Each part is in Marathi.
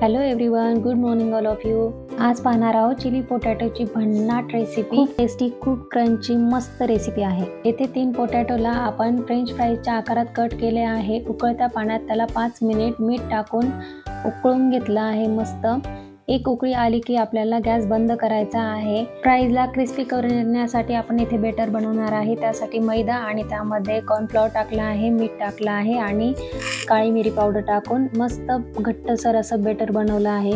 Hello everyone, good morning all of you. आज पाहणार आहोत चिली पोटॅटोची भन्नाट रेसिपी। खूप टेस्टी, खूप क्रंची, मस्त रेसिपी आहे। येथे 3 पोटॅटोला आपण फ्रेंच फ्राईजच्या आकारात कट केले आहे। उकळत्या पाण्यात त्याला 5 मिनिट मीठ टाकून उकळून घेतला आहे मस्त। एक उकळी आली की आपल्याला गॅस बंद करायचा आहे। फ्राईजला क्रिस्पी करण्यासाठी आपण इथे बेटर बनवणार आहे। त्यासाठी मैदा आणि त्यामध्ये कॉर्नफ्लोअर टाकला आहे, मीठ टाकला आहे आणि काळी मिरी पावडर टाकून मस्त घट्टसर असं बेटर बनवलं आहे।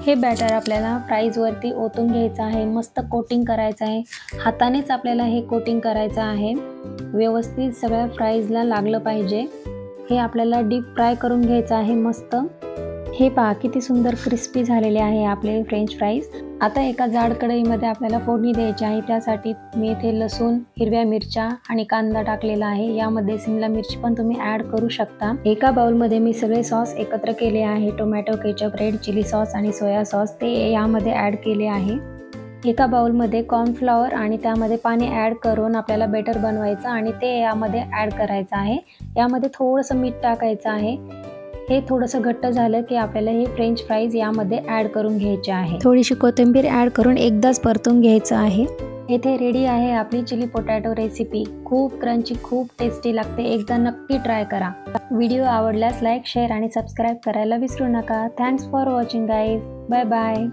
हे बॅटर आपल्याला फ्राईज वरती ओतून घ्यायचं आहे, मस्त कोटिंग करायचं आहे। हातानेच आपल्याला हे कोटिंग करायचं आहे, व्यवस्थित सगळ्या फ्राईजला लागलं पाहिजे। हे आपल्याला डीप फ्राय करून घ्यायचं आहे मस्त। हे पहा किती सुंदर क्रिस्पी झालेले आहे आपले फ्रेंच फ्राईज। आता एका जाड कढईमध्ये आपल्याला फोडणी द्यायची आहे। त्यासाठी मी इथे लसूण, हिरव्या मिरच्या आणि कांदा टाकलेला आहे। यामध्ये शिमला मिरची पण तुम्ही ॲड करू शकता। एका बाउलमध्ये मी सगळे सॉस एकत्र केले आहे, tomato ketchup, red chilli sauce आणि सोया सॉस ते यामध्ये ॲड केले आहे। एका बाउलमध्ये कॉर्नफ्लॉवर आणि त्यामध्ये पाणी ॲड करून आपल्याला बेटर बनवायचं आणि ते यामध्ये ॲड करायचं आहे। यामध्ये थोडंसं मीठ टाकायचं आहे। हे थोडंसं घट्ट झालं की आपल्याला हे फ्रेंच फ्राईज यामध्ये ॲड करून घ्यायचे आहे। थोडीशी कोथिंबीर ॲड करून एकदाच परतून घ्यायचं आहे। इथे रेडी आहे आपली चिली पोटॅटो रेसिपी। खूप क्रंची, खूप टेस्टी लागते, एकदा नक्की ट्राय करा। व्हिडिओ आवडल्यास लाईक, शेअर आणि सबस्क्राईब करायला विसरू नका। Thanks for watching guys, bye bye.